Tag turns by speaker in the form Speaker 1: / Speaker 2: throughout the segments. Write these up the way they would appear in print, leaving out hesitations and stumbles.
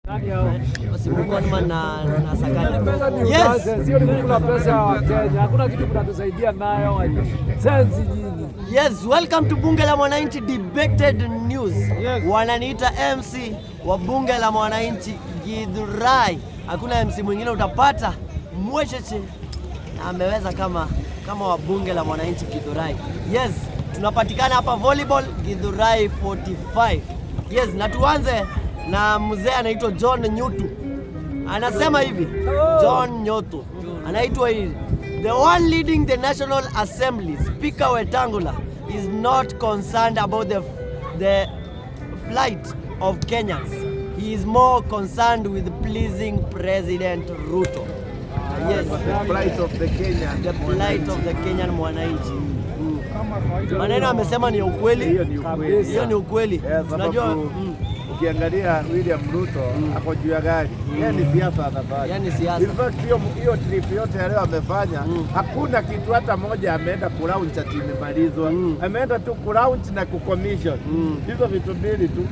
Speaker 1: Yes, welcome to Bunge la Mwananchi Debated News. Yes. Wananiita MC wa Bunge la Mwananchi Githurai. Hakuna MC mwingine utapata Mwesheche na ameweza kama wa Bunge la Mwananchi Githurai. Yes, tunapatikana hapa volleyball Githurai 45. Yes, na tuanze na mzee anaitwa John Nyutu. Anasema hivi, John Nyutu anaitwa hivi: the one leading the National Assembly, Speaker Wetangula, is not concerned about the plight of Kenyans. He is more concerned with pleasing President Ruto. Yes,
Speaker 2: the plight of the Kenyan.
Speaker 1: The plight of the Kenyan mwananchi. Maneno amesema ni ukweli. Hiyo ni ukweli. Tunajua
Speaker 2: ukiangalia William Ruto ako juu ya gari. Yeye ni siasa anafanya.
Speaker 1: Yaani siasa.
Speaker 2: In fact hiyo trip yote leo amefanya, hakuna kitu hata moja ameenda kulaunch ati imemalizwa. Ameenda tu kulaunch na kucommission. Hizo vitu mbili tu.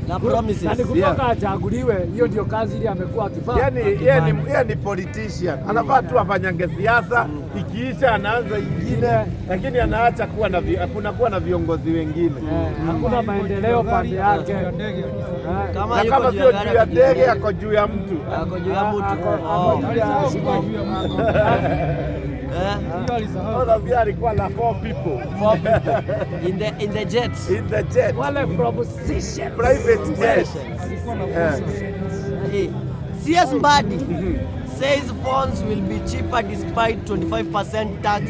Speaker 1: Na promises.
Speaker 3: Na kutoka achaguliwe, hiyo ndio kazi ile amekuwa akifanya.
Speaker 2: Yaani yeye ni politician. Anafaa tu afanyange siasa, ikiisha anaanza ingine, lakini anaacha kuwa na viongozi wengine.
Speaker 3: Hakuna maendeleo pande yake.
Speaker 2: Kama sio juu ya ndege, ako juu ya mtu.
Speaker 1: Ako juu ya mtu.
Speaker 2: Alikuwa na 4 people.
Speaker 1: In the jet.
Speaker 3: Wale from
Speaker 2: private jet.
Speaker 1: CS Mbadi says phones will be cheaper despite 25% tax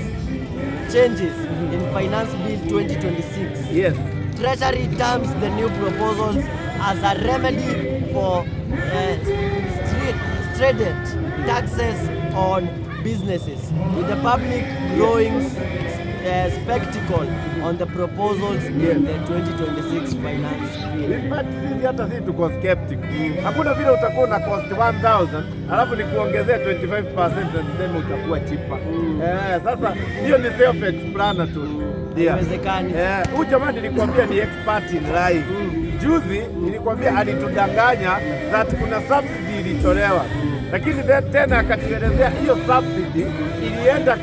Speaker 1: changes in Finance Bill 2026.
Speaker 2: Yes.
Speaker 1: Treasury terms the new proposals as a remedy for strident taxes on businesses, with the public growing spectacle on the proposals in the 2026 finance bill.
Speaker 2: In fact, sisi tuko skeptic. Hakuna vile utakuwa na cost 1000 alafu ni kuongezea 25% na niseme utakuwa cheaper. Sasa hiyo ni self-explanatory.
Speaker 1: Inawezekani.
Speaker 2: Huyu jamaa nilikwambia ni expert in lying. Juzi nilikwambia alitudanganya that kuna subsidy ilitolewa. Lakini tena akatuelezea hiyo subsidy ilienda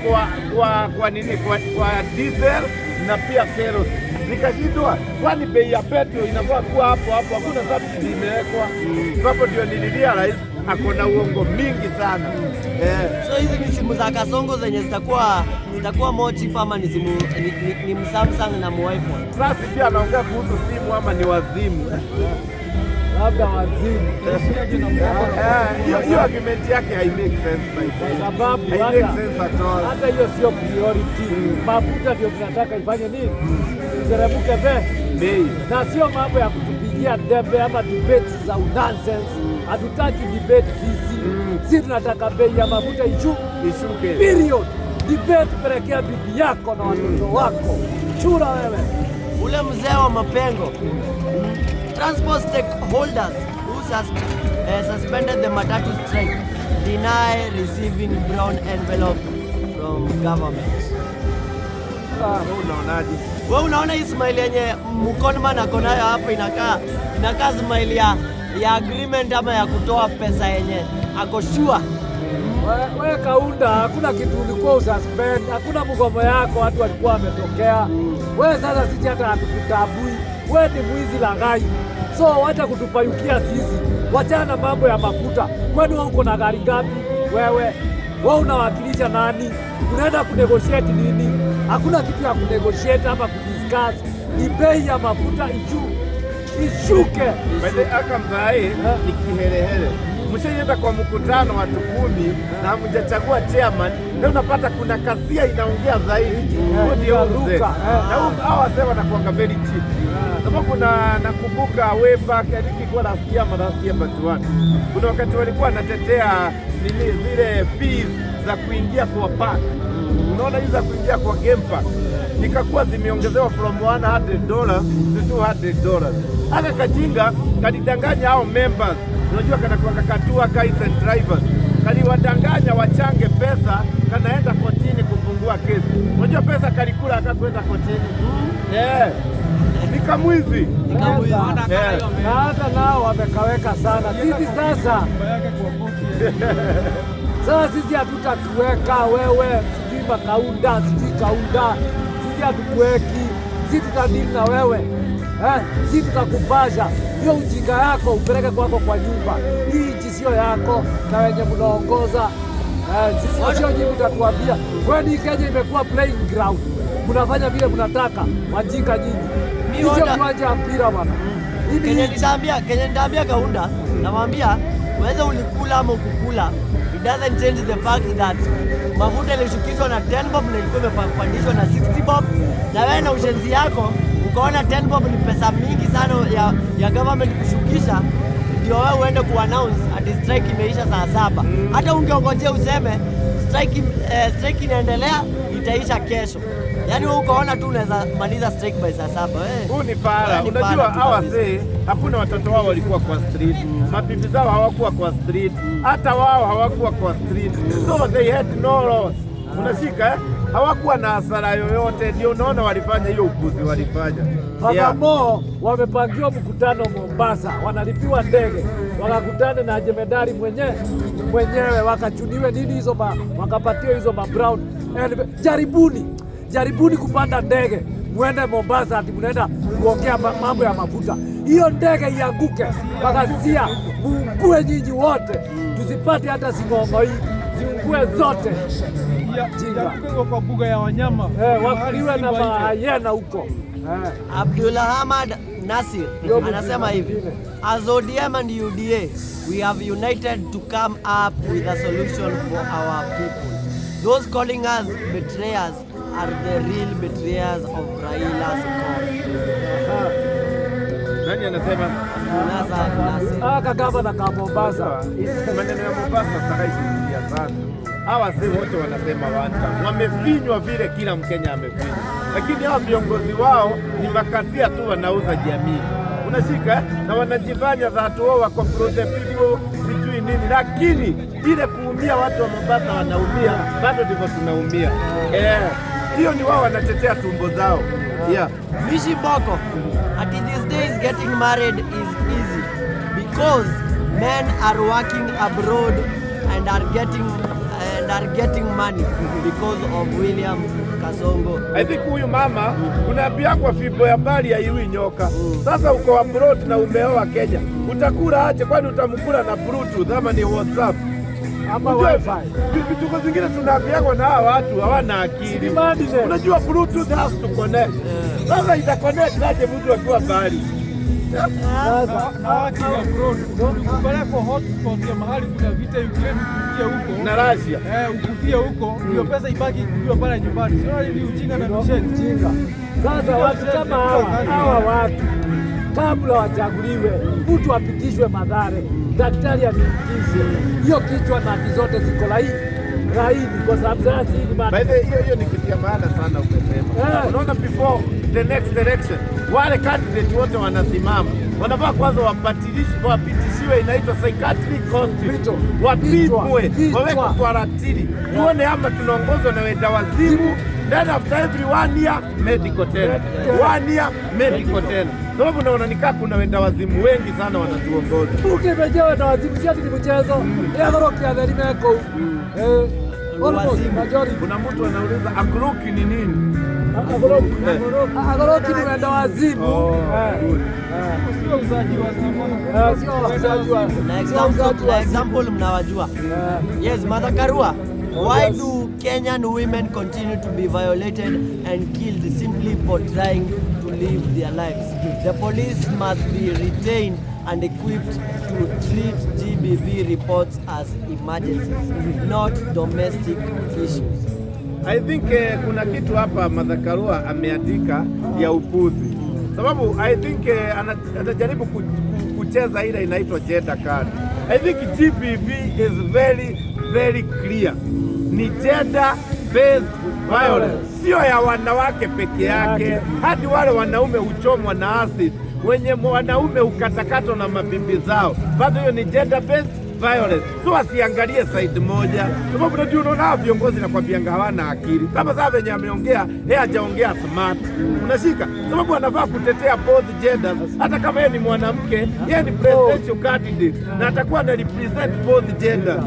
Speaker 2: kwa diesel na pia kerosene. Nikashindwa, kwani bei ya petrol inafaa kuwa hapo, hakuna subsidy imewekwa. Sababu ndio nilirealize akona uongo mingi sana.
Speaker 1: So hizi ni simu za Kasongo zenye zitakuwa more cheap ama ni simu ni Samsung na iPhone.
Speaker 2: Sasa pia anaongea kuhusu simu ama ni wazimu.
Speaker 3: Labda wazimu.
Speaker 2: Hiyo argument yake haimake sense by the
Speaker 3: sababu hata hiyo sio priority. Mafuta ndio tunataka ifanye nini? Iteremuke bei. Na sio mambo ya kutupigia debe ama debate za nonsense. Hatutaki debate sisi. Sisi tunataka bei ya mafuta ishuke. Period. Debate pelekea bibi yako na watoto wako. Chura wewe.
Speaker 1: Ule mzee wa mapengo. Transport stakeholders who suspended the Matatu strike deny receiving brown envelope from government.
Speaker 2: Unaonaje?
Speaker 1: Wewe unaona hii smile yenye Mkonman ako nayo hapo inakaa smile ya agreement ama ya kutoa pesa yenye ako sure?
Speaker 3: Wewe Kaunda, hakuna kitu ulikuwa ususpend, hakuna mgomo yako watu walikuwa wametokea. Wewe sasa sisi hata hatukutabui. Wewe ni mwizi laghai. So wacha kutupayukia sisi. Wachana mambo ya mafuta. Kwani wewe uko na gari ngapi? Wewe unawakilisha nani? Unaenda kunegotiate nini? Hakuna kitu ya kunegotiate ama kudiscuss. Ni bei ya mafuta ishuke.
Speaker 2: Bale akamzae ni kiherehere. Mshaenda kwa mkutano watu 10 na hamjachagua chairman, ndio unapata kuna kasia inaongea zaidi. Ndio ruka. Na hao wasema na kuanga very cheap. Sababu nakumbuka way back alikuwa nasikia Batuan. Kuna wakati walikuwa wanatetea zile fees za kuingia kwa park. Unaona hizo za kuingia kwa game park nikakuwa zimeongezewa from $100 to $200. Hata kajinga kalidanganya hao members. Unajua kanakuwa katua guides and drivers. Kaliwadanganya wachange pesa, kanaenda kotini kufungua kesi. Unajua pesa kalikula akakwenda kotini. kamwizi.
Speaker 3: Na hata nao wamekaweka sana. Sisi sasa sisi hatutakuweka wewe, sijui Makaunda, sijui Kaunda, sisi hatukuweki, sisi tutadili na wewe. Sisi tutakupasha hiyo ujinga yako upeleke kwako kwa nyumba. Hii nchi sio yako na wenye mnaongoza. Sisi sio nyinyi mtatuambia. Kwani Kenya imekuwa playing ground, mnafanya vile mnataka, wajinga nyinyi. Sio uwanja wa mpira bwana.
Speaker 1: Kenya nitaambia Kaunda, namwambia wewe ulikula ama ukukula, it doesn't change the fact that mafuta ilishukishwa na 10 bob na ilikuwa imepandishwa na 60 bob, na wewe na ushenzi yako ukaona 10 bob ni pesa mingi sana ya government kushukisha, ndio wewe uende kuannounce ati strike imeisha saa 7. Hata ungeongojea useme strike inaendelea itaisha kesho. Yaani wewe ukaona tu unaweza maliza strike by saa 7.
Speaker 2: Huu ni fara. Unajua hawa hakuna watoto wao walikuwa kwa street. Mabibi zao hawakuwa kwa street. Hata wao hawakuwa kwa street. So they had no loss. Unashika hawakuwa na hasara yoyote, ndio unaona walifanya hiyo upuzi walifanya.
Speaker 3: Furthermore, wamepangiwa mkutano Mombasa, wanalipiwa ndege wakakutane na jemedari mwenyewe wakachuniwe nini hizo wakapatiwa hizo brown. Jaribuni kupanda ndege muende Mombasa ati mnaenda kuongea mambo ya mafuta. Hiyo ndege ianguke wakasia muungue nyinyi wote, tusipate hata singongo hii, ziungue zote
Speaker 4: kwa mbuga ya wanyama
Speaker 3: wakaliwe na mahayena huko.
Speaker 1: Abdullah Ahmad Nasir anasema hivi, as ODM and UDA we have united to come up with a solution for our people. Those calling us betrayers are the real betrayers of Raila's cause.
Speaker 2: Nani anasema?
Speaker 1: Nasir.
Speaker 3: Kagavana ka Mombasa.
Speaker 2: Maneno ya Mombasa sitakaikurudia sana. Hawa wote wanasema wamefinywa vile kila Mkenya amefinywa, lakini hawa viongozi wao ni makasia tu, wanauza jamii. Unashika na wanajifanya that wao wako pro the people sijui nini, lakini ile kuumia watu wa Mombasa wanaumia, bado ndivyo tunaumia. Hiyo ni wao wanatetea tumbo zao.
Speaker 1: Mishi Boko, at these days getting married is easy because men are working abroad and are getting money because of William Kasongo.
Speaker 2: I think huyu mama unaambia kwa fimbo ya bali ya iwi nyoka. Sasa uko abroad na umeoa Kenya, utakula aje? Kwani utamkula na Bluetooth ama ni WhatsApp
Speaker 3: ama Wi-Fi?
Speaker 2: Vitu vingine tunaambiwa na hawa watu hawana akili. Unajua Bluetooth has to connect. Sasa ita connect aje mtu akiwa bali?
Speaker 4: Na kila abroad ukipeleka hotspot ya mahali kuna vita Ukraine huko
Speaker 2: na Russia,
Speaker 4: ukufia huko ndio pesa ibaki kuwa pale nyumbani. Sio ni ujinga na mshenzi.
Speaker 3: Sasa watu kama hawa watu kabla wachaguliwe, mtu apitishwe Mathare, daktari apitishwe, hiyo kichwa na zote ziko laini, kwa sababu sasa hivi
Speaker 2: by the hiyo ni kitu ya maana sana umesema. Unaona before the next election wale candidate wote wanasimama, wanafaa kwanza wapitishiwe, inaitwa psychiatric hospital, wapimwe, wawekwe kwa ratili, tuone ama tunaongozwa na wenda wazimu. Then after every 1 year medical tena, 1 year medical tena, sababu naona nikaa kuna wenda wazimu wengi sana wanatuongoza.
Speaker 3: Ukimeja wenda wazimu si ati ni mchezo ya goroki ya dhali meko.
Speaker 2: Kuna mtu anauliza agoroki ni nini?
Speaker 3: Agoroki ni wenda wazimu.
Speaker 4: Sio uzaji wazimu.
Speaker 3: Sio uzaji wazimu.
Speaker 1: Na example mnawajua. Yes, Martha Karua. Why do Kenyan women continue to be violated and killed simply for trying to live their lives? The police must be retained and equipped to treat GBV reports as emergencies, not domestic issues.
Speaker 2: I think kuna kitu hapa Martha Karua ameandika ya upuzi, sababu I think anajaribu kucheza ile inaitwa gender card. I think GBV is very clear, ni gender based violence, sio ya wanawake peke yake, hadi wale wanaume huchomwa na acid, wenye wanaume ukatakatwa na mabibi zao, bado hiyo ni gender based violence. So asiangalie side moja, sababu unajua unaona viongozi nakwambianga hawana akili. Kama sasa venye ameongea, yeye hajaongea smart. Unashika? Sababu anafaa kutetea both genders. Hata kama yeye ni mwanamke, yeye ni presidential candidate na atakuwa na represent both genders.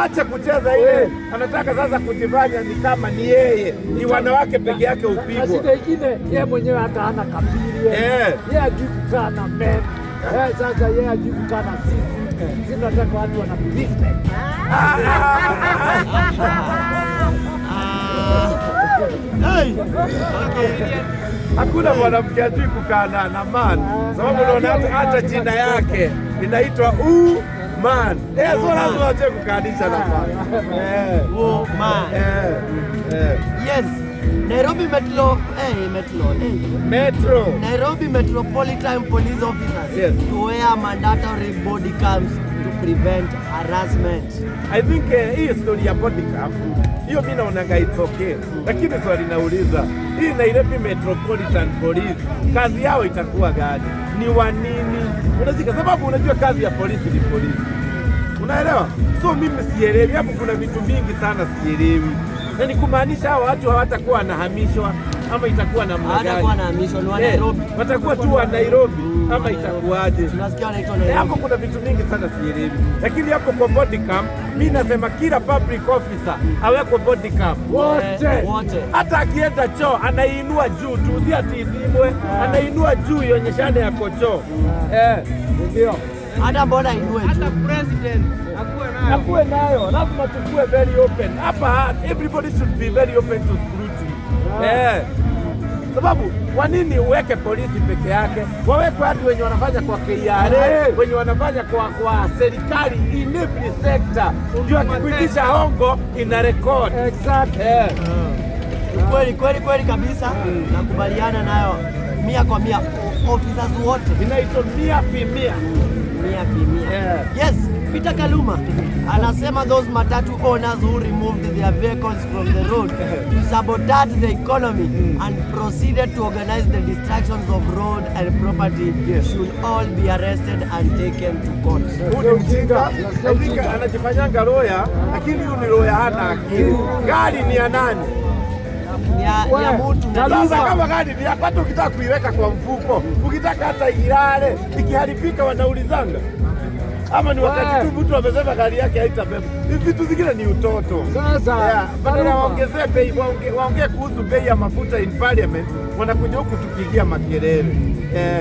Speaker 2: Acha kucheza ile. Anataka sasa kujifanya ni kama ni yeye, ni wanawake peke yake upigwa.
Speaker 3: Shida ingine yeye mwenyewe hata hana kabili. Yeye hajui kukaa na men. Sasa yeye hajui kukaa na sisi. Sisi tunataka watu wana respect.
Speaker 2: Hakuna mwanamke hajui kukaa na man. Sababu unaona hata jina yake inaitwa man. So lazima wajue kukaanisha na man.
Speaker 1: Man. Yes. Nairobi Nairobi Metropolitan Police Officers to wear mandatory body cams to prevent harassment.
Speaker 2: I think hii story ya body cam hiyo mimi naonanga it's okay, lakini swali nauliza, hii Nairobi Metropolitan Police kazi yao itakuwa gani? Ni wa nini? Unajua, sababu unajua kazi ya polisi ni polisi, unaelewa? So mimi sielewi hapo, kuna vitu mingi sana sielewi. Na ni kumaanisha hao watu hawatakuwa wanahamishwa ama itakuwa namna gani?
Speaker 1: Hawatakuwa wanahamishwa, ni wa Nairobi.
Speaker 2: Watakuwa tu wa Nairobi ama itakuwaje?
Speaker 1: Tunasikia wanaitwa Nairobi.
Speaker 2: Hapo kuna vitu mingi sana sielewi. Lakini hapo kwa body cam, mimi nasema kila public officer awekwe body cam.
Speaker 3: Wote.
Speaker 2: Hata akienda choo anainua juu tu, si ati izimwe, anainua juu ionyeshane yako choo.
Speaker 3: Ndio.
Speaker 1: Hata mbona inue juu?
Speaker 4: Hata president
Speaker 2: akuwe nayo, lazima tukue very open. Hapa everybody should be very open to scrutiny. Sababu kwa nini uweke polisi peke yake? Waweke watu wenye wanafanya kwa KRA, wenye wanafanya kwa serikali in every sector. Ndio akikuitisha hongo ina record.
Speaker 3: Exactly.
Speaker 1: Kweli kabisa. Nakubaliana nayo 100%. Officers wote
Speaker 2: inaitwa 100%.
Speaker 1: Yes, Peter Kaluma anasema those matatu owners who removed their vehicles from the road to sabotage the economy and proceeded to organize the destructions of road and property should all be arrested and taken to court.
Speaker 2: Huyu mjinga anajifanyanga lawyer, lakini huyu ni lawyer hana akili. Gari ni ya nani?
Speaker 1: Ya mtu.
Speaker 2: Sasa kama gari ni yako, hata ukitaka kuiweka kwa mfuko, ukitaka hata ilale, ikiharibika wanaulizanga. Ama ni wakati tu mtu amesema gari yake haitabeba. Hivi vitu zingine ni utoto.
Speaker 3: Sasa
Speaker 2: badala waongezee bei, waongee kuhusu bei ya mafuta in parliament, wanakuja huku tupigia makelele.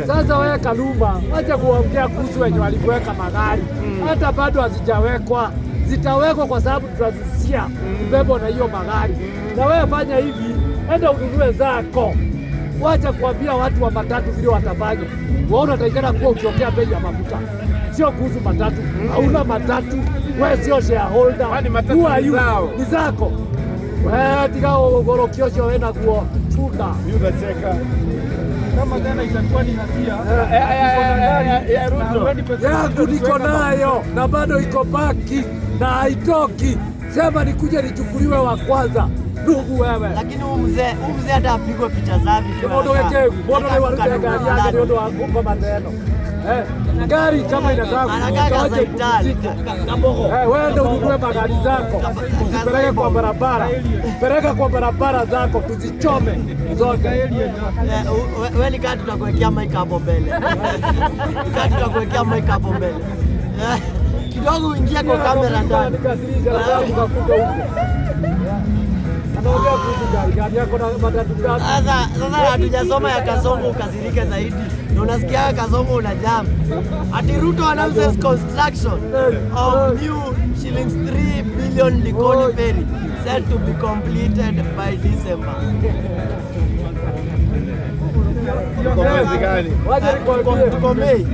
Speaker 3: Sasa wewe Kaluma, acha kuongea kuhusu wenye waliweka magari. Hata bado hazijawekwa. Zitawekwa kwa sababu tutazisia kubebwa na hiyo magari. Na wewe fanya hivi, enda ununue zako. Wacha kuambia watu wa matatu vile watafanya. Waona utaikana kuwa ukiongea bei ya mafuta. Sio kuhusu matatu. Hauna matatu. Wewe sio shareholder.
Speaker 2: Kwani matatu
Speaker 3: ni zako. Wewe tigao gorokiocho wewe na kuo chunda.
Speaker 2: Unacheka.
Speaker 4: kama tena itakuwa ni hatia.
Speaker 3: Yangu niko nayo na bado iko baki na haitoki. Sema nikuje nichukuliwe wa kwanza. Ndugu wewe.
Speaker 1: Lakini huyu mzee hata apigwe picha zake tu.
Speaker 3: Mbona weke mbona ni warudia gari yake ndio kwa maneno. Gari kama inataka
Speaker 1: hospitali.
Speaker 3: Wewe ndio ununue magari zako. Usipeleke kwa barabara. Peleka kwa barabara zako tuzichome zote.
Speaker 1: Wewe ni kati tutakuwekea mic hapo mbele. Kati tutakuwekea mic hapo mbele. Kidogo uingie kwa kamera ndani. Sasa hatujasoma ya Kasongo ukasirike zaidi. Na unasikia Kasongo unajamu. Ati Ruto announces construction of new shillings 3 billion Likoni ferry set to be completed by December. Tuko Mei.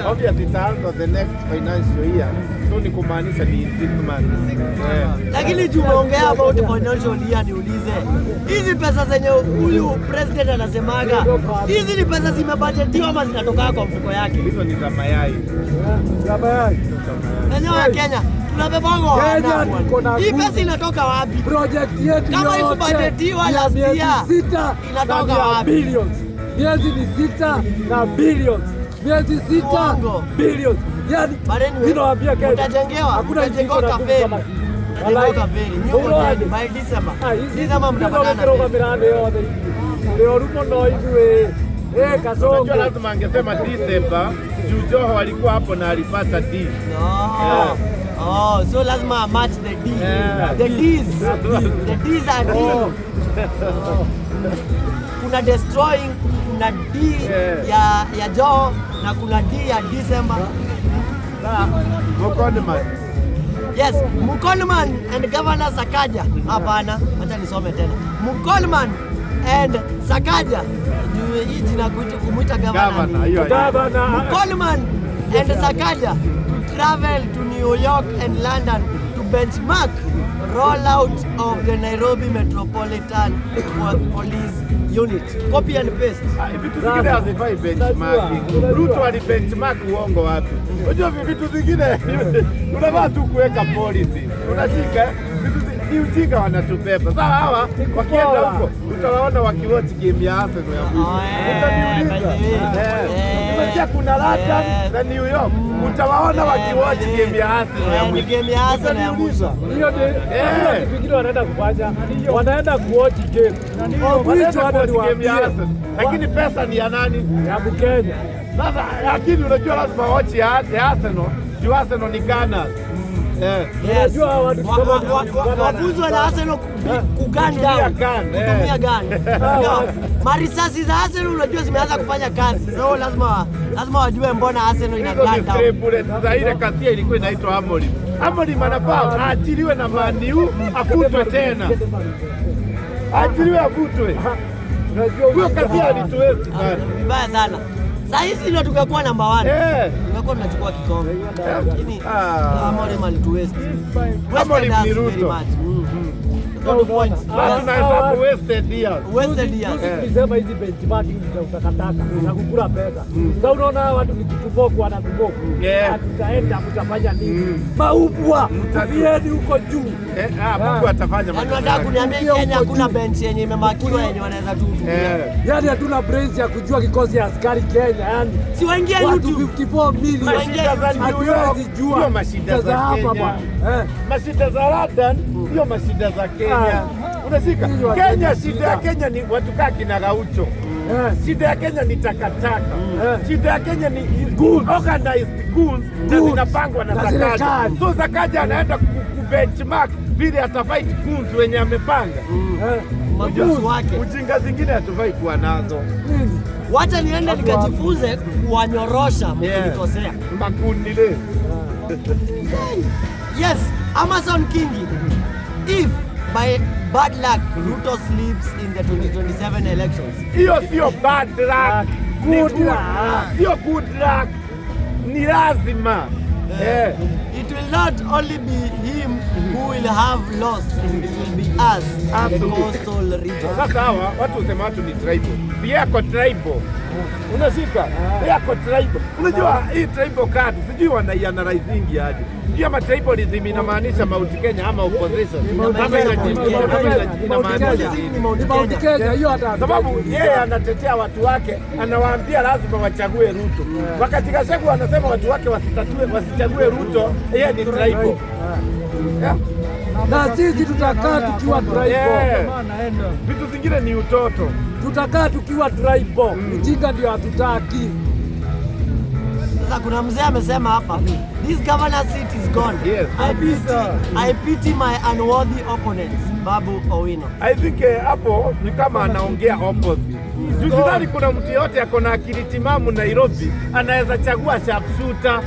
Speaker 2: Obviously itaanza the next financial year. So ni kumaanisha ni 6 months.
Speaker 1: Lakini tumeongea about financial year, niulize. Hizi pesa zenye huyu president anasemaga, hizi ni pesa zimebudgetiwa ama zinatoka kwa mfuko yake?
Speaker 2: Hizo ni za mayai.
Speaker 3: Za mayai.
Speaker 1: Enyewe Kenya tunabebanga wana. Hii pesa inatoka wapi?
Speaker 3: Project yetu
Speaker 1: kama hizo budgetiwa last year inatoka wapi?
Speaker 3: miezi ni 6 na billions. Miezi 6 billions. Yani ninawaambia Kenya hakuna
Speaker 1: jengo kafeli. By December. December mtapatana.
Speaker 3: Leo rumo no hivi Kasongo.
Speaker 2: Unajua lazima angesema December, Joho alikuwa hapo na alipata D.
Speaker 1: Oh, so lazima match the D. The D's. The D's are D. Kuna destroying, kuna D ya Joho na kuna D ya December.
Speaker 2: Mukonoman.
Speaker 1: Yes, Mukonoman and Governor Sakaja. Hapana, acha nisome tena. Mukonoman and Sakaja. Hii jina kumuita governor. Mukonoman and Sakaja to travel to New York and London to benchmark rollout of the Nairobi Metropolitan Police Unit. Copy and paste.
Speaker 2: Vitu zingine hazifai benchmarking. Ruto ali benchmark uongo wapi? Unajua vitu zingine unavaa tu kuweka policy. Unashika ni ujinga wanatubeba. Sasa hawa wakienda huko utawaona wakiwatch game ya Arsenal ya mwisho. Unajua kuna London na New York. Utawaona wakiwatch game ya Arsenal ya mwisho.
Speaker 1: Game ya Arsenal ya mwisho.
Speaker 3: Hiyo ndio kingine wanaenda kufanya. Wanaenda kuwatch game.
Speaker 2: Lakini pesa ni ya nani?
Speaker 3: Ya Mkenya.
Speaker 2: Sasa lakini unajua lazima watch ya Arsenal. Juu Arsenal ni Ghana.
Speaker 1: Unajua wafuzwa na Arsenal kuganda kutumia gani. Marisasi za Arsenal unajua zimeanza kufanya kazi. So lazima wajue mbona Arsenal ina ganda.
Speaker 2: Sasa ile kasia ilikuwa inaitwa Amorim. Amorim anafaa aachiliwe na Man U afutwe tena. Aachiliwe afutwe. Unajua huyo kasia alituwezi sana.
Speaker 1: Vibaya sana. Sasa hizi ndio tungekuwa namba 1. Tungekuwa tunachukua kikombe. Lakini Amorim alituwezi.
Speaker 2: Amorim ni Ruto. Tunahesabu wasted years.
Speaker 3: Nisema hizi benchmarking za utakataka na kukula pesa. Sasa unaona watu ni kituboku wanatuboku. Tutaenda kutafanya nini? Maubwa. Vieni huko juu.
Speaker 2: Mungu atafanya
Speaker 1: mambo. Nataka kuniambia Kenya hakuna bench yenye imemakiwa yenye wanaweza tu.
Speaker 3: Yaani hatuna brains ya kujua kikosi ya askari Kenya. Yaani
Speaker 1: si waingie YouTube
Speaker 3: 54 million. Hatuwezi jua
Speaker 2: mashida za Kenya. Mashida za London sio mashida za Kenya. Unashika Kenya, shida ya Kenya ni watu kaa kina Gaucho. Shida ya Kenya ni takataka. Shida ya Kenya ni organized goons na zinapangwa na Sakaja. So Sakaja anaenda kubenchmark vile atafight goons wenye amepanga. Ujinga zingine hatufai kuwa nazo.
Speaker 1: Wacha niende nikajifunze kuwanyorosha mkinikosea.
Speaker 2: Makundile.
Speaker 1: Yes, Amazon Kingi. If by bad luck Ruto sleeps in the 2027 elections.
Speaker 2: Hiyo sio bad luck. Good luck. Sio good luck. Ni lazima.
Speaker 1: It will not only be him who will have lost, it will be us, the coastal region.
Speaker 2: Sasa hawa watu usema watu ni tribal. Yako tribal. Unashika? Yako tribal. Unajua hii tribal card sijui wanaianalyzing aje. Sijui ama tribalism inamaanisha Mount Kenya ama opposition. Inamaanisha
Speaker 3: Mount Kenya hiyo hata
Speaker 2: sababu yeye anatetea watu wake, anawaambia lazima wachague Ruto. Wakati Gachagua anasema watu wake wasichague Ruto, yeye ni tribal.
Speaker 3: Na sisi tutakaa tukiwa tribal.
Speaker 2: Vitu zingine ni utoto.
Speaker 3: Tutakaa tukiwa tribal. Ujinga ndio hatutaki.
Speaker 1: Sasa kuna mzee amesema hapa, this governor seat is gone.
Speaker 2: Yes.
Speaker 1: I pity my unworthy opponents. Babu Owino.
Speaker 2: I think hapo ni kama anaongea opposite. Sidhani kuna mtu yote ako na akili timamu Nairobi anaweza chagua sharpshooter.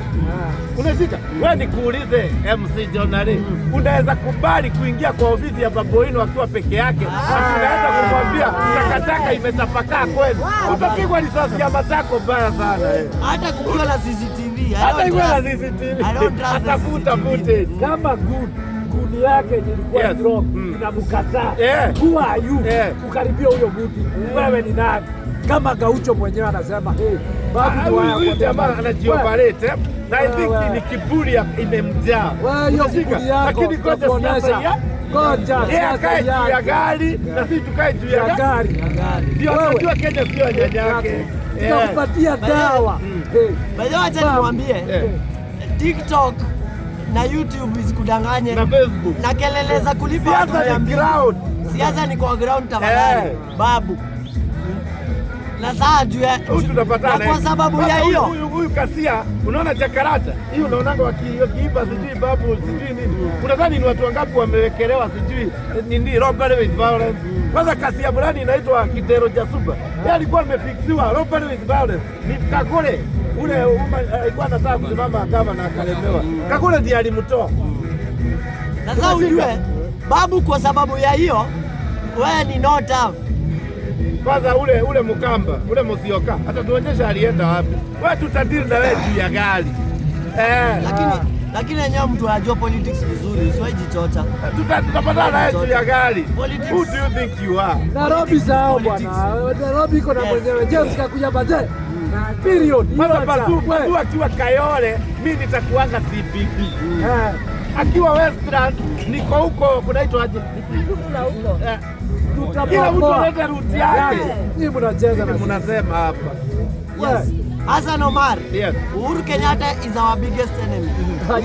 Speaker 2: Unashika? Wewe nikuulize MC Jonare, unaweza kubali kuingia kwa ofisi ya Babu Owino akiwa peke yake? Unaweza kumwambia takataka imetapakaa kweli? Utapigwa risasi ya matako baya sana.
Speaker 1: Hata kukiwa na CCTV.
Speaker 2: Hata iwe na CCTV. Atafuta footage.
Speaker 3: Kama good yake ilikuwa drop inamkataa. Who are you? Ukaribia huyo mtu. Wewe ni nani? Kama Gaucho mwenyewe anasema babu
Speaker 2: huyu jamaa anajioperate na I think ni kiburi imemjaa.
Speaker 3: Lakini
Speaker 2: ngoja
Speaker 3: Ngoja
Speaker 2: yeye akae juu ya gari na sisi tukae juu ya gari. Ndio unajua Kenya sio nyanya yake.
Speaker 3: Tunakupatia dawa.
Speaker 1: By the way, acha niwaambie TikTok na YouTube isikudanganye
Speaker 2: na Facebook
Speaker 1: na kelele za kulipa
Speaker 2: siasa ni ground.
Speaker 1: Siasa ni kwa ground tafadhali. Babu. Na saa juu ya kwa sababu ya hiyo
Speaker 2: huyu Kasia, unaona Jakarta hii, unaonanga wakiiba sijui babu sijui nini, unadhani ni watu wangapi wamewekelewa sijui nini robbery with violence. Kwanza Kasia fulani inaitwa Kidero Jasuba, yeye alikuwa amefiksiwa robbery with violence ni Kagure, ule alikuwa anataka kusimama kama na akalemewa. Kagure ndiye alimtoa.
Speaker 1: Na sasa ujue babu, kwa sababu ya hiyo wewe ni not out.
Speaker 2: Kwanza ule Mukamba, ule Musyoka, hata tuonyesha alienda wapi. Wewe tutadili na wewe juu ya gari.
Speaker 1: Lakini yenyewe mtu anajua politics vizuri, usiwahi jichocha.
Speaker 2: Tutapatana na wewe juu ya gari. Who do you think you are?
Speaker 3: Nairobi sawa bwana. Nairobi iko na mwenyewe. James kakuja baze. Period.
Speaker 2: Mara bazu akiwa Kayole, mimi nitakuanga CPP. Akiwa Westlands niko huko kunaitwa aje? Huko. Kila mtu analeta ruti yake.
Speaker 3: Ni mnacheza na
Speaker 2: mnasema hapa.
Speaker 1: Yes. Hassan Omar. Yes. Uhuru Kenyatta is our biggest enemy.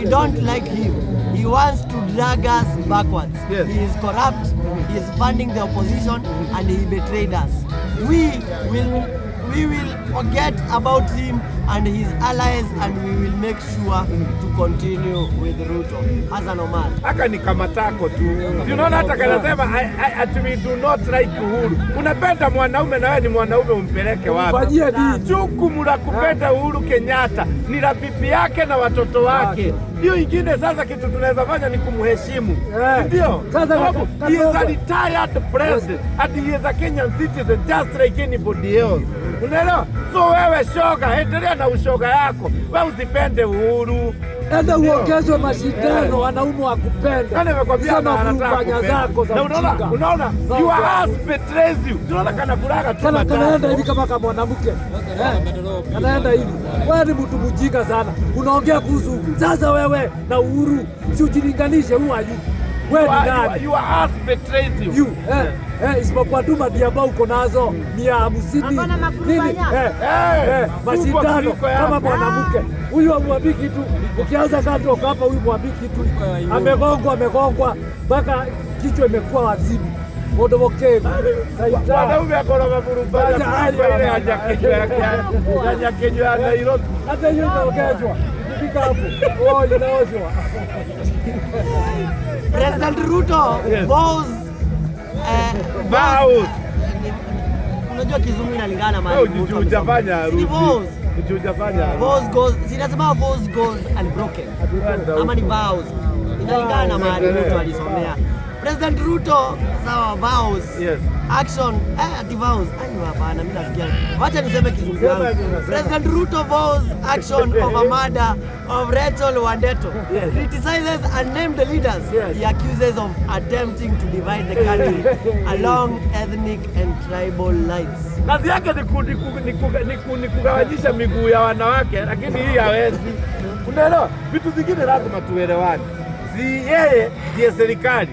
Speaker 1: We don't like him. He wants to drag us backwards. Yes. He is corrupt. He is funding the opposition and he betrayed us. We will forget about him and his allies and we will make sure to continue with Ruto. Hassan Omar.
Speaker 2: Haka ni kama tako tu. Unaona hata kanasema we do not like Uhuru. Unapenda mwanaume na wewe ni mwanaume, umpeleke wapi? Jukumu la kupenda Uhuru Kenyatta ni la bibi yake na watoto wake. Hiyo ingine sasa kitu tunaweza fanya ni kumheshimu. Ndio. Sababu he is a retired president and he is a Kenyan citizen just like anybody else. Unaelewa? So wewe shoga, endelea na ushoga yako. Wewe usipende Uhuru.
Speaker 3: Enda uongezwe mashindano, wanaume wakupenda.
Speaker 2: Nani amekwambia anataka zako za ujinga? Unaona? Your ass betrays you. Unaona kana furaha tu.
Speaker 3: Kanaenda hivi kama mwanamke. Kanaenda hivi. Wewe ni mtu mjinga sana. Unaongea kuhusu sasa wewe na Uhuru. Si ujilinganishe huyu ayu. Wewe ni nani?
Speaker 2: Your ass betrays you.
Speaker 3: Isipokuwa tu madi ambao uko nazo 150 nini? Mashindano kama mwanamke. Huyu amwambii kitu. Ukianza kato hapa huyu mwambii kitu. Amegongwa mpaka kichwa imekuwa wazimu. Modomokevu.
Speaker 2: Wanaume akona maburubani. Ile haja Kenya ya Nairobi.
Speaker 3: Hata hiyo inaongezwa. Ukifika hapo. Inaoshwa.
Speaker 1: President Ruto vows. Unajua kizungu inalingana mahali.
Speaker 2: Hujafanya harusi. Vows
Speaker 1: goes. Sinasema vows goes unbroken. Ama ni vows. Inalingana mahali Ruto alisomea. President Ruto sawa vows.
Speaker 2: Yes.
Speaker 1: Action ati vows. Hapana, mimi nasikia. Wacha niseme kizungu yangu. President Ruto vows action of a murder of Rachel Wandeto. Yes. Criticizes unnamed leaders. Yes. He accuses of attempting to divide the country along ethnic and tribal lines.
Speaker 2: Kazi yake ni kugawanyisha miguu ya wanawake, lakini hii hawezi. Unaelewa? Vitu vingine lazima tuelewane. Si yeye ndiye serikali.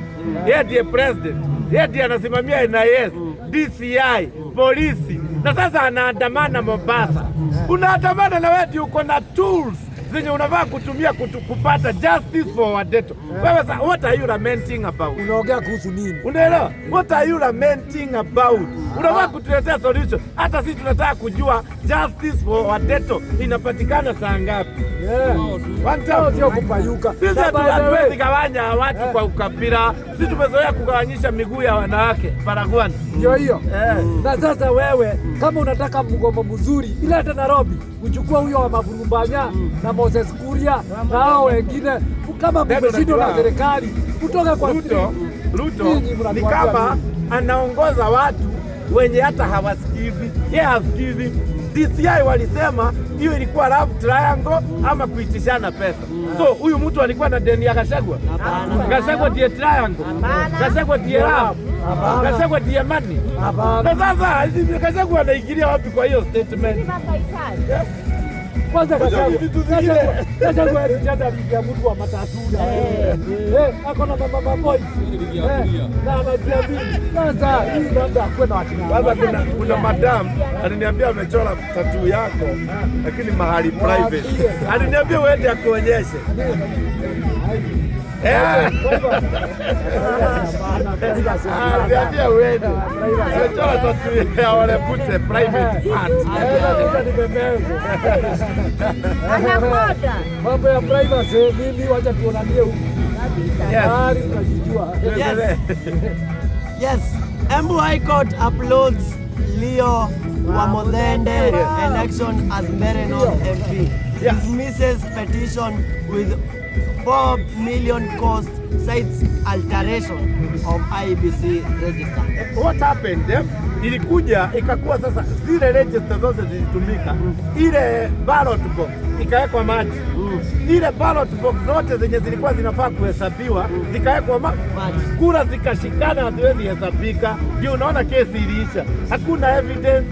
Speaker 2: Yeye ndiye president. Yeye ndiye anasimamia NIS, DCI, polisi. Na sasa anaandamana Mombasa. Unaandamana na wewe ndio uko na tools zenye unafaa kutumia kupata justice for Wandeto. Wewe sasa what are you lamenting about?
Speaker 3: Unaongea kuhusu nini?
Speaker 2: Unaelewa? What are you lamenting about? Unafaa kutuletea solution. Hata sisi tunataka kujua justice for Wandeto inapatikana saa ngapi?
Speaker 3: Sio kupayuka.
Speaker 2: Sisi hatuwezi gawanya watu kwa ukabila. Sisi tumezoea kugawanyisha miguu ya wanawake Paragwana.
Speaker 3: Ndio hiyo. Na sasa wewe kama unataka mgomo mzuri, ilete Nairobi, uchukua huyo wa Mavurumbanya na Moses Kuria na hao wengine, kama mmeshindwa na serikali kutoka kwa
Speaker 2: Ruto ni kama anaongoza watu wenye hata hawasikizi. Yeye hasikizi. DCI walisema hiyo ilikuwa love triangle ama kuitishana pesa. So huyu mtu alikuwa na deni ya Gachagua. Gachagua ndiye triangle. Gachagua ndiye love. Gachagua ndiye money. Na sasa Gachagua anaingilia wapi kwa hiyo statement?
Speaker 3: Kwanza Gachagua alicheza ligi ya mtu wa matatu. Ako na mama boy. Na anajiamini. Sasa hii labda akuwe na watu.
Speaker 2: Sasa kuna madam aliniambia amechora tattoo yako lakini mahali private. Aliniambia uende akuonyeshe. Aliniambia uende. Amechora tattoo ya wale pute private part.
Speaker 3: Mambo ya privacy mimi wacha tuonanie huko.
Speaker 1: Yes. Embu High Court uploads Leo Wamodende election as Mbeere North MP. Dismisses petition with 4 million cost, cites alteration of IEBC register.
Speaker 2: What happened? Ilikuja ikakuwa sasa zile register zote zilitumika. Ile ballot box ikawekwa maji. Ile ballot box zote zenye zilikuwa zinafaa kuhesabiwa zikawekwa maji. Kura zikashikana haziwezi hesabika. Ndio unaona kesi iliisha. Hakuna evidence.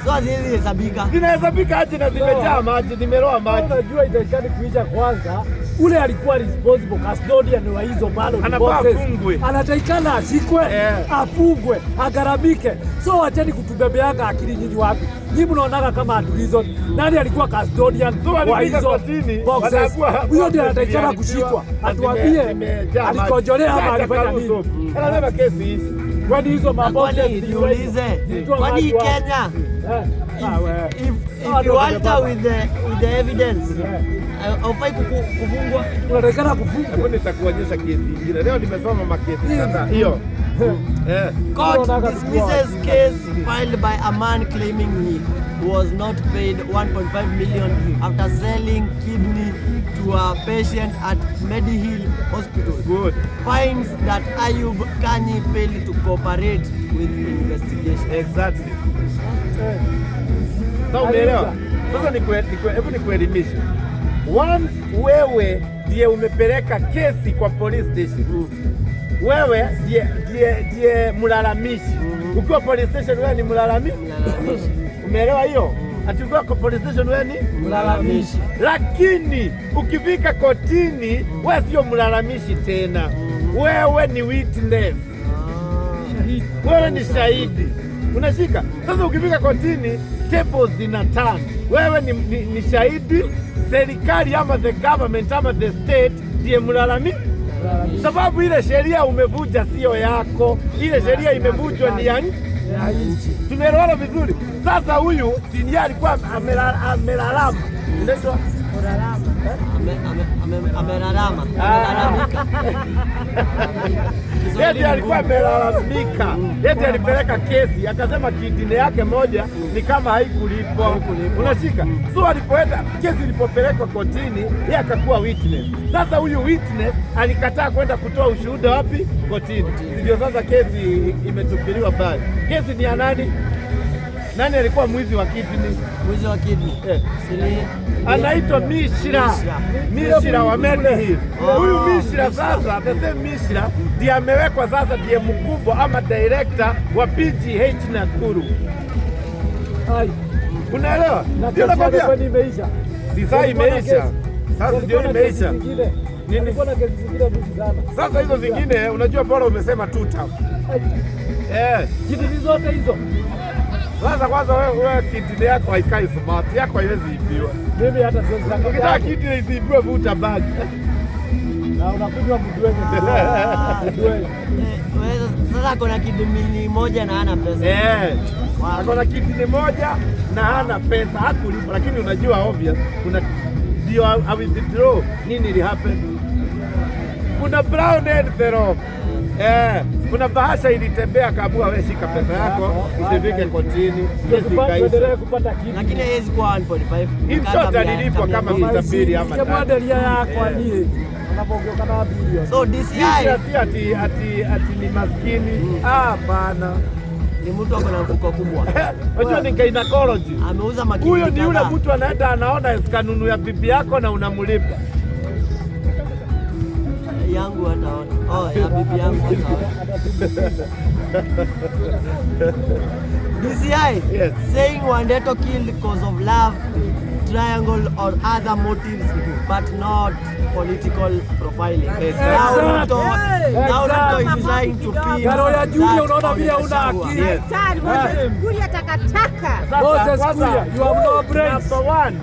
Speaker 1: So haziwezi hesabika.
Speaker 2: Zinahesabika aje na zimejaa maji, zimeroa maji.
Speaker 3: Unajua itakani kuisha kwanza. Ule alikuwa responsible custodian wa hizo ballot boxes. Anatakikana ashikwe, afungwe, agaramike. So wacheni kutubebeanga akili nyinyi wapi. Nyinyi mnaonaga kama at reason. Nani alikuwa custodian wa hizo boxes? Huyo ndiye anatakikana kushikwa. Atuambie alikojolea ama alifanya nini?
Speaker 2: Anasema kesi hizi.
Speaker 3: Kwani hizo maboxes
Speaker 1: niulize. Kwani Kenya if you alter with the evidence haufai kufungwa?
Speaker 3: Unatakikana kufungwa.
Speaker 2: Hapo nitakuonyesha kesi nyingine. Leo nimesoma makesi kadhaa. Hiyo.
Speaker 1: Court dismisses case filed by a man claiming he was not paid 1.5 million after selling kidney to a patient at Medihill Hospital.
Speaker 2: Good.
Speaker 1: Finds that Ayub Kanyi failed to cooperate with investigation.
Speaker 2: Exactly. Sasa umeelewa? Sasa hebu nikuelimishe. Once wewe ndiye umepeleka kesi kwa police station. Wewe ndiye mlalamishi. Ukiwa police station wewe ni mlalamishi. Umeelewa hiyo? Ati ukiwa kwa police station wewe ni
Speaker 1: mlalamishi.
Speaker 2: Lakini ukifika kotini wewe sio mlalamishi tena. Wewe ni witness. Wewe ni shahidi. Unashika? Sasa ukifika kotini tables zina turn. Wewe ni shahidi, serikali ama the government ama the state ndiye mlalamishi. Sababu ile sheria umevunja sio yako. Ile sheria imevunjwa ni ya nchi. Tumeelewana vizuri. Sasa huyu ndiye alikuwa amelalama. Inaitwa
Speaker 1: amelalama.
Speaker 2: Yeye alikuwa amelalamika. Yeye alipeleka kesi, akasema kidini yake moja ni kama haikulipwa. Unashika? So alipoenda kesi ilipopelekwa kotini, yeye akakuwa witness. Sasa huyu witness alikataa kwenda kutoa ushuhuda wapi? Kotini. Ndio sasa kesi imetupiliwa mbali. Kesi ni ya nani? Nani alikuwa mwizi wa kidney?
Speaker 1: Mwizi wa kidney.
Speaker 2: Anaitwa Mishira wa Medihill. Huyu Mishira sasa, Mishira ndiye amewekwa sasa ndiye mkubwa ama director wa PGH Nakuru. Unaelewa?
Speaker 3: Ndio nakwambia imeisha.
Speaker 2: Sasa imeisha. Sasa ndio imeisha.
Speaker 3: Nini? Kuna kesi zingine mingi sana.
Speaker 2: Sasa hizo zingine unajua bora umesema 2 term.
Speaker 3: Kidini zote hizo.
Speaker 2: Sasa kwanza wewe kidini yako haikai smart, yako haiwezi ibiwa.
Speaker 3: Mimi hata siwezi kanga.
Speaker 2: Ukitaka kidini isibiwe vuta bag.
Speaker 3: Na unakunywa mdwenge.
Speaker 1: Sasa kuna kidini moja na hana pesa.
Speaker 2: Akona kidini moja na hana pesa, hakulipa, lakini unajua obvious kuna ndio I withdraw. Nini ili happen? Kuna brown envelope. Kuna bahasha ilitembea kabua, wewe shika pesa yako usifike kotini.
Speaker 3: Endelee kupata kitu.
Speaker 1: Lakini haiwezi kuwa 1.5.
Speaker 2: Inshot alilipwa kama mtabiri ama
Speaker 3: tatu. Kama delia yako aliye unapogeuka na bilioni.
Speaker 1: So DCI
Speaker 2: ati ni maskini. Bana.
Speaker 1: Ni mtu ako na mfuko kubwa.
Speaker 2: Unajua ni gynecology.
Speaker 1: Ameuza makini.
Speaker 2: Huyo ni yule mtu anaenda anaona kanunu ya bibi yako na unamlipa.
Speaker 1: Yangu ataona. Ya bibi yangu ataona. DCI saying Wandeto killed because of love, triangle or other motives, but not political profiling. Now Ruto is trying to pin
Speaker 3: Karoya Julia, unaona vile una akili.
Speaker 5: Kuria takataka.
Speaker 3: Moses Kuria, you have no brains.
Speaker 2: Number one,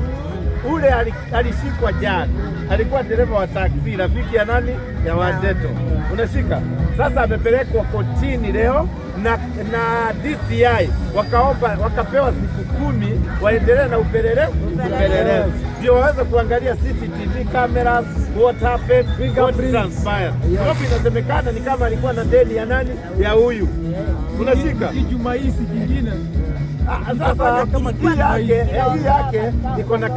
Speaker 2: ule alishikwa jana, alikuwa dereva wa taksi, rafiki ya nani? Ya Wadeto. Unashika? Sasa amepelekwa kotini leo na DCI wakapewa siku 10 waendelee na upelelezi ndio waweze kuangalia CCTV cameras, what happened, what transpired. Hapo inasemekana ni kama alikuwa na deni ya nani? Ya huyu. Unashika?
Speaker 4: Kijumaisi kingine.
Speaker 2: Sasa kama hii yake iko na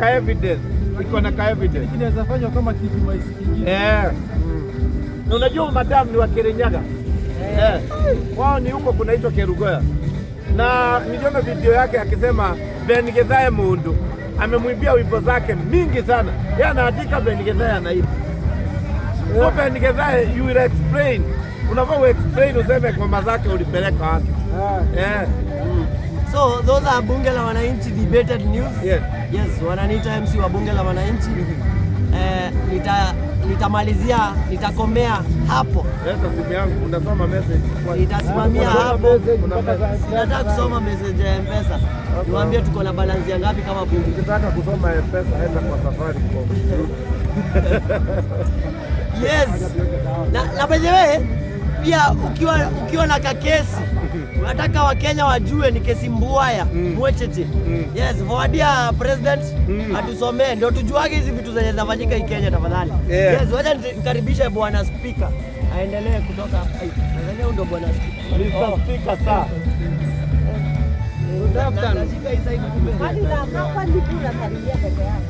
Speaker 2: ka evidence.
Speaker 4: Inaweza fanywa kama kijumaisi kingine.
Speaker 2: Na unajua madam ni wa Kirinyaga. Wao ni huko kunaitwa Kerugoya. Na niliona video yake akisema Ben Githae Mundu amemwibia wimbo zake mingi sana. Yeye anaandika Ben Githae anaiba. So Ben Githae you will explain. Unafaa explain useme ngoma zake ulipeleka wapi.
Speaker 1: So those are Bunge la Wananchi debated news.
Speaker 2: Yes.
Speaker 1: Yes, wananiita MC wa Bunge la Wananchi. Nitamalizia, nitakomea hapo.
Speaker 2: Leta simu yangu, unasoma message.
Speaker 1: Nitasimamia hapo. Nataka kusoma message ya M-Pesa. Niwaambie tuko na balance ngapi kama bunge.
Speaker 2: Ukitaka kusoma M-Pesa enda kwa Safaricom.
Speaker 1: Yes. Na by the way, pia ukiwa na kakesi unataka Wakenya wajue ni kesi mbwaya mwecheche. Yes, forwardia president atusomee ndio tujuage hizi vitu zenye zinafanyika hii Kenya tafadhali. Yes, wacha nikaribishe bwana speaker aendelee kutoka. Angalia ndio bwana speaker.
Speaker 2: Mr. Speaker sir.
Speaker 5: Hadi na hapa ndipo unasalimia peke yako.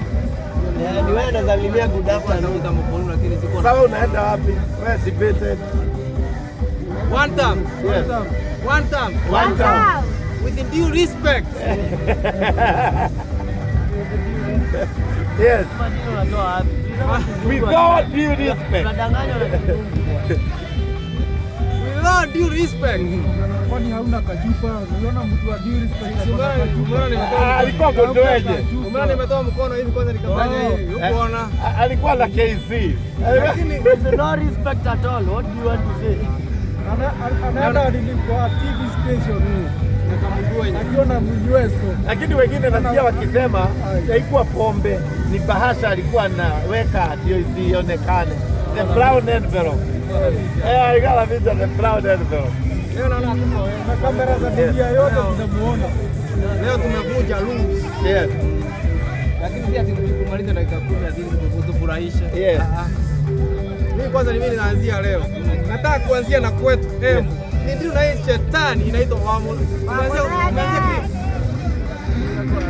Speaker 1: Ni wewe unasalimia good afternoon kama mbona lakini siko.
Speaker 2: Sasa unaenda wapi? Wewe debated.
Speaker 6: One time.
Speaker 2: Yes.
Speaker 6: One time.
Speaker 2: One time.
Speaker 6: With the due respect.
Speaker 2: Yes.
Speaker 1: Unatoa wapi?
Speaker 2: With all due respect.
Speaker 1: Unadanganya na
Speaker 6: With all due respect.
Speaker 4: Kwani hauna kajupa? Unaona mtu wa due respect.
Speaker 2: Alikuwa bondoeje?
Speaker 6: Umeona nimetoa mkono hivi kwanza nikafanya hivi. Ukoona?
Speaker 2: Alikuwa la KC.
Speaker 1: lakini with no respect at all. What do you want to say?
Speaker 4: Anaenda kwa TV station akiona mweso.
Speaker 2: Lakini wengine nasikia wakisema haikuwa pombe, ni bahasha alikuwa anaweka ndio isionekane. The brown envelope. Alikuwa anaficha the brown envelope.
Speaker 6: Leo naona
Speaker 4: Na kamera za dunia yote zinamuona.
Speaker 6: leo tumevunja rules.
Speaker 2: Yes.
Speaker 6: Lakini pia tukumaliza dakika 10 azili kutufurahisha.
Speaker 2: Yes.
Speaker 6: Mimi kwanza mimi naanzia leo. Nataka kuanzia na kwetu. Ndio na hii shetani inaitwa Wamu. Unaanzia